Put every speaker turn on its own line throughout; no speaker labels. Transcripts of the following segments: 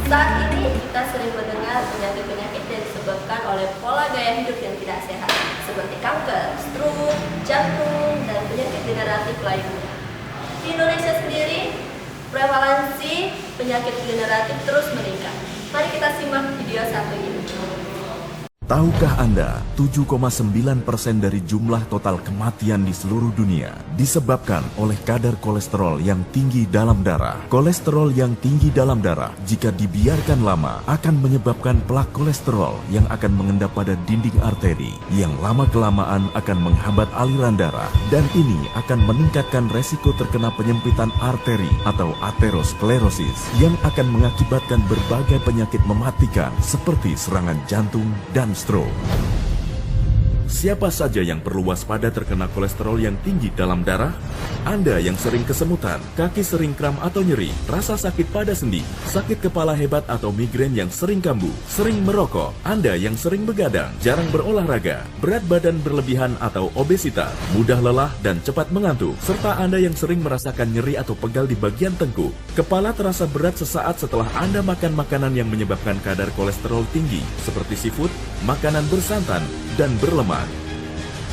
Saat ini kita sering mendengar penyakit-penyakit yang disebabkan oleh pola gaya hidup yang tidak sehat, seperti kanker, stroke, jantung, dan penyakit degeneratif lainnya. Di Indonesia sendiri, prevalensi penyakit degeneratif terus meningkat. Mari kita simak video satu ini.
Tahukah Anda, 7,9% dari jumlah total kematian di seluruh dunia disebabkan oleh kadar kolesterol yang tinggi dalam darah. Kolesterol yang tinggi dalam darah jika dibiarkan lama akan menyebabkan plak kolesterol yang akan mengendap pada dinding arteri yang lama-kelamaan akan menghambat aliran darah, dan ini akan meningkatkan resiko terkena penyempitan arteri atau aterosklerosis yang akan mengakibatkan berbagai penyakit mematikan seperti serangan jantung dan stroke. Siapa saja yang perlu waspada terkena kolesterol yang tinggi dalam darah? Anda yang sering kesemutan, kaki sering kram atau nyeri, rasa sakit pada sendi, sakit kepala hebat atau migrain yang sering kambuh, sering merokok, Anda yang sering begadang, jarang berolahraga, berat badan berlebihan atau obesitas, mudah lelah dan cepat mengantuk, serta Anda yang sering merasakan nyeri atau pegal di bagian tengkuk, kepala terasa berat sesaat setelah Anda makan makanan yang menyebabkan kadar kolesterol tinggi, seperti seafood, makanan bersantan, dan berlemak.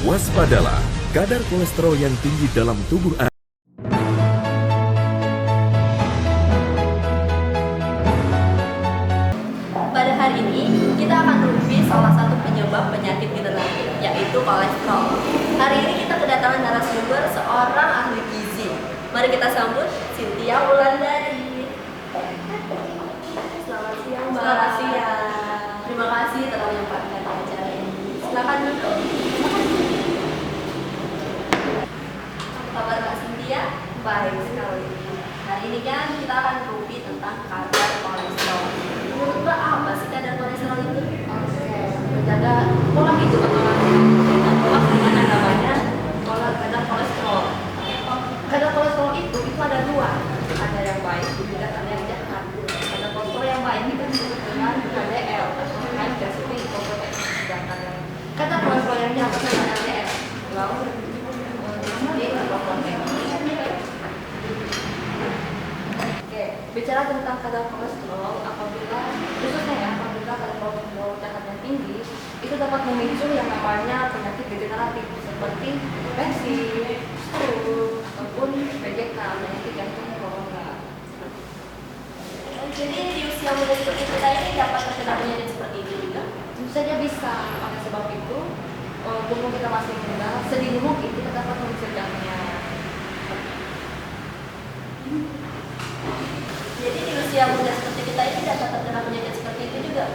Waspadalah, kadar kolesterol yang tinggi dalam tubuh Anda.
Pada hari ini, kita akan review salah satu penyebab penyakit degeneratif, yaitu kolesterol. Hari ini kita kedatangan narasumber seorang ahli gizi. Mari kita sambut Cynthia Wulandari. Selamat siang, Mbak.
Selamat siang.
Terima kasih telah menyempatkan acara ini. Silakan duduk. Kabar Mbak Cynthia?
Baik sekali.
Hari ini kan kita akan review tentang kadar kolesterol. Menurut Mbak, apa sih kadar kolesterol itu?
Oke, menjaga pola hidup atau dengan pola dengan namanya kadar kolesterol. Kadar kolesterol itu ada dua, ada yang baik dan ada yang jahat. Kadar kolesterol yang baik itu disebut dengan HDL atau high density lipoprotein. Sedangkan kadar kolesterol yang jahat adalah LDL, low density lipoprotein. Oke, bicara tentang kadar kolesterol, khususnya apabila kadar kolesterol jahatnya tinggi, itu dapat memicu yang namanya penyakit degeneratif seperti hipertensi, stroke, ataupun PJK, penyakit jantung koroner.
Jadi di usia muda seperti kita ini dapat terkena penyakit seperti itu juga?
Tentu saja bisa. Oleh sebab itu, mumpung kita masih muda, sedini mungkin kita dapat mencegahnya.
Jadi di usia muda seperti kita ini dapat terkena penyakit seperti itu juga?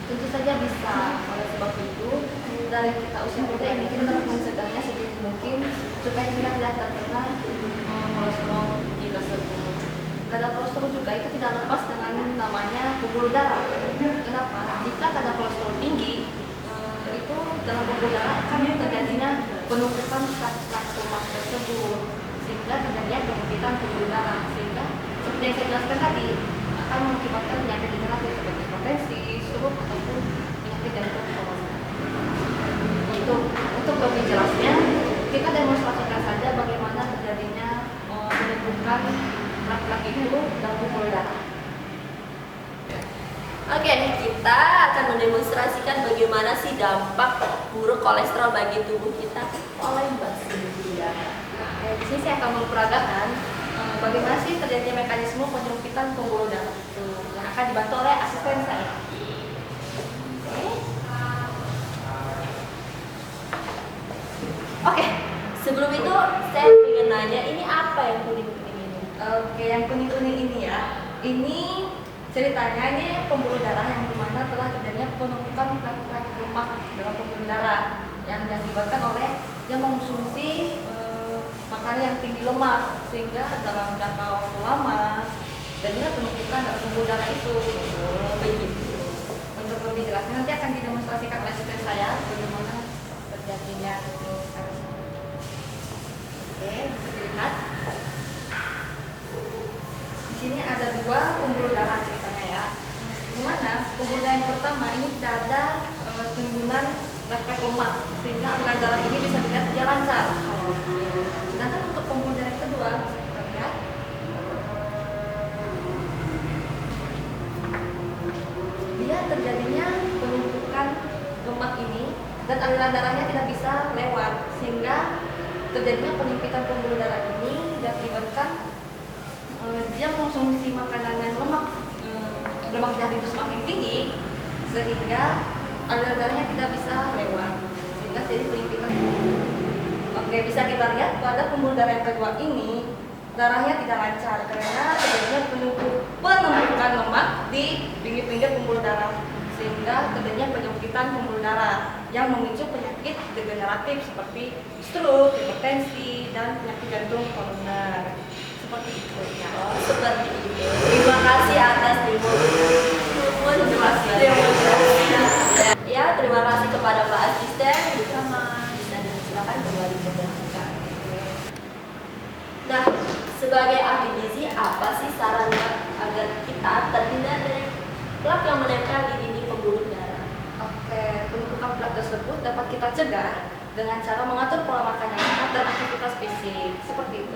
Tentu saja bisa. Oleh sebab itu, dari kita usia muda ini kita dapat mencegahnya sedini mungkin supaya kita tidak terkena kolesterol tinggi tersebut. Kadar kolesterol juga itu tidak lepas dengan namanya pembuluh darah. Kenapa? Jika kadar kolesterol tinggi, itu dalam pembuluh darah akan terjadinya penumpukan zat-zat lemak tersebut, sehingga terjadinya penyempitan pembuluh darah, sehingga seperti yang saya jelaskan tadi akan mengakibatkan penyakit degeneratif seperti hipertensi, stroke ataupun penyakit jantung koroner. Untuk lebih jelasnya, kita demonstrasikan saja bagaimana terjadinya penumpukan plak-plak itu dalam pembuluh darah.
Oke, kita akan mendemonstrasikan bagaimana sih dampak buruk kolesterol bagi tubuh kita oleh Mbak Cynthia.
Di sini saya akan memperagakan bagaimana sih terjadinya mekanisme penyempitan pembuluh darah itu yang akan dibantu oleh asisten saya. Oke.
Sebelum itu, saya ingin nanya, ini apa yang kuning-kuning ini?
Oke, yang kuning-kuning ini ya, ini ceritanya ini pembuluh darah yang dimana telah terjadinya penumpukan plak-plak lemak dalam pembuluh darah yang diakibatkan oleh yang mengonsumsi makanan yang tinggi lemak, sehingga dalam jangka waktu lama terjadinya penumpukan dalam pembuluh darah itu. Begitu. Untuk lebih jelasnya nanti akan didemonstrasikan oleh asisten saya bagaimana terjadinya itu. Oke, bisa dilihat. Di sini ada dua pembuluh darah ceritanya ya. Dimana pembuluh darah yang pertama ini tidak ada timbunan plak-plak lemak, sehingga aliran darah ini bisa dilihat dia lancar. Sedangkan untuk pembuluh darah yang kedua, kita lihat terjadinya penumpukan lemak ini dan aliran darahnya tidak bisa lewat, sehingga terjadinya penyempitan pembuluh darah ini diakibatkan dia konsumsi makanan yang lemak jahat itu semakin tinggi, sehingga aliran darahnya tidak bisa lewat, sehingga jadi penyempitan. Oke, bisa kita lihat pada pembuluh darah yang kedua ini darahnya tidak lancar karena terjadinya penumpukan lemak di pinggir-pinggir pembuluh darah, sehingga terjadinya penyempitan pembuluh darah yang memicu penyakit degeneratif seperti stroke, hipertensi, dan penyakit jantung koroner. Seperti itu ya.
Oh, seperti itu. Terima kasih atas demonstrasinya. Ya, terima kasih kepada Pak Asisten. Dan silakan kembali berdengarkan. Nah, sebagai ahli gizi, apa sih sarannya agar kita terhindar dari plak yang menempel di dinding pembuluh darah?
Oke, penumpukan plak tersebut dapat kita cegah dengan cara mengatur pola makan yang sehat dan aktivitas fisik. Seperti itu.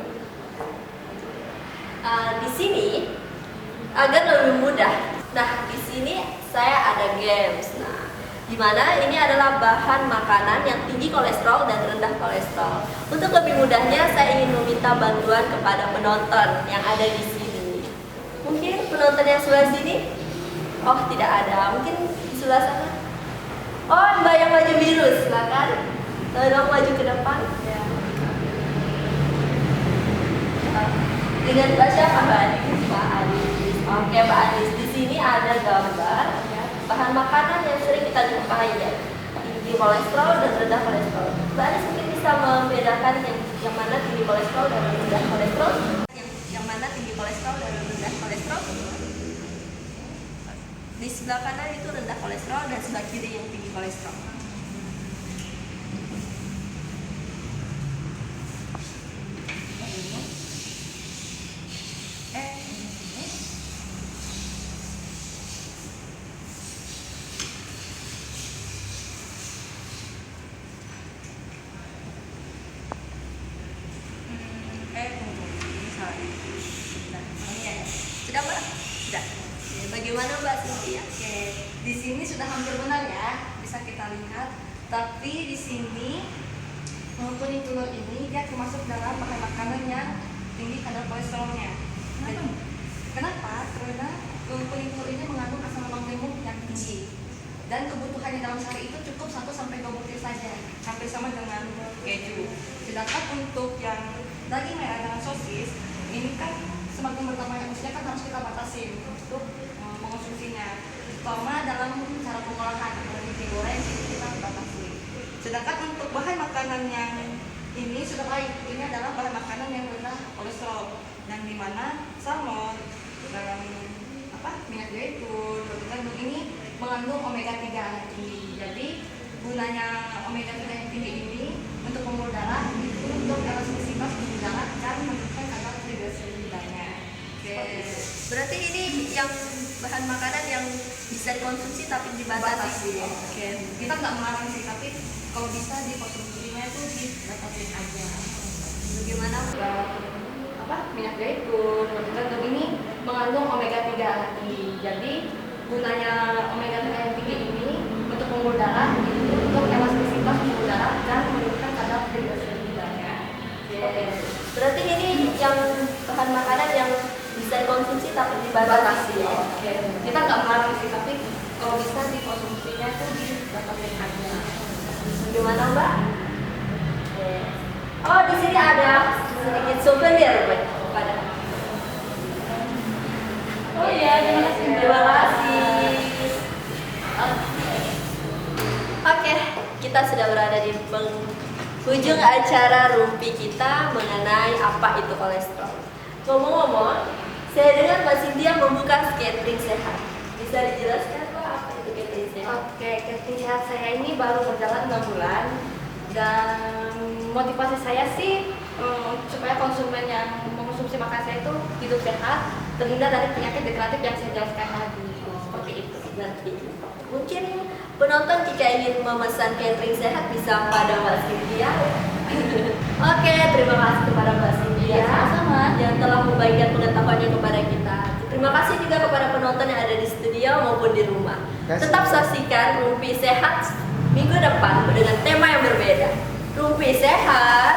Di sini agar lebih mudah. Nah, di sini saya ada games. Nah, di mana ini adalah bahan makanan yang tinggi kolesterol dan rendah kolesterol. Untuk lebih mudahnya, saya ingin meminta bantuan kepada penonton yang ada di sini. Mungkin penonton yang sebelah sini? Oh, tidak ada. Mungkin di sebelah sana? Oh, Mbak yang baju biru, silakan. Tolong maju ke depan. Ya. Dengan Mbak siapa, Mbak Anis? Mbak Anis. Oke, Mbak Anis. Di sini ada gambar ya, bahan makanan yang sering kita jumpai ya, tinggi kolesterol dan rendah kolesterol. Mbak Anis mungkin bisa membedakan yang mana tinggi kolesterol dan rendah kolesterol? Yang mana tinggi kolesterol dan rendah kolesterol? Di sebelah kanan itu rendah kolesterol dan sebelah kiri yang tinggi kolesterol. Sudah Mbak? Sudah. Bagaimana Mbak Cynthia?
Oke, di sini sudah hampir benar ya, bisa kita lihat. Tapi di sini kuning telur ini dia termasuk dalam bahan makanan yang tinggi kadar kolesterolnya. Kenapa? Karena kuning telur ini mengandung asam lemak lemak yang tinggi. Dan kebutuhannya dalam sehari itu cukup 1-2 butir saja, hampir sama dengan keju. Sedangkan untuk yang daging merah dengan sosis, ini kan semakin bertambahnya usia kan harus kita batasi untuk mengonsumsinya. Terutama dalam cara pengolahan, digoreng itu kita batasi. Sedangkan untuk bahan makanan yang ini sudah baik, ini adalah bahan makanan yang rendah kolesterol, dan dimana salmon dan minyak zaitun, roti gandum ini mengandung omega 3 yang tinggi. Jadi gunanya omega 3 yang tinggi ini untuk pembuluh darah itu untuk elastisitas pembuluh darah dan menurunkan kadar trigliseridanya.
Berarti ini yang bahan makanan yang bisa dikonsumsi tapi dibatasi.
Oke. Kita nggak melarang sih, tapi kalau bisa dikonsumsinya itu dibatasi aja.
Bagaimana?
Minyak zaitun, roti gandum ini mengandung omega 3 tinggi. Jadi gunanya omega 3 yang tinggi ini untuk pembuluh darah itu untuk elastisitas pembuluh darah dan menurunkan kadar trigliseridanya.
Berarti ini yang bahan makanan yang bisa dikonsumsi tapi dibatasi.
Oke. Kita nggak melarang sih, tapi kalau bisa dikonsumsinya itu dibatasi aja.
Bagaimana Mbak? Oh, di sini ada sedikit souvenir pada. Oh iya, terima kasih. Terima kasih. Oke, kita sudah berada di penghujung acara rumpi kita mengenai apa itu kolesterol. Ngomong-ngomong, saya dengar Mbak Cynthia membuka catering sehat. Bisa dijelaskan Mbak apa itu catering sehat?
Oke, catering sehat saya ini baru berjalan 6 bulan, dan motivasi saya sih supaya konsumen yang mengonsumsi makanan saya itu hidup sehat, terhindar dari penyakit degeneratif yang saya jelaskan tadi. Seperti itu.
Nanti mungkin penonton jika ingin memesan catering sehat bisa pada Mbak Cynthia. Oke, terima kasih kepada Mbak Cynthia
Sama-sama.
yang telah membagikan pengetahuannya kepada kita. Terima kasih juga kepada penonton yang ada di studio studio maupun di rumah.
Kasih.
Tetap saksikan Rumpi Sehat minggu depan dengan tema yang berbeda. Rumpi Sehat.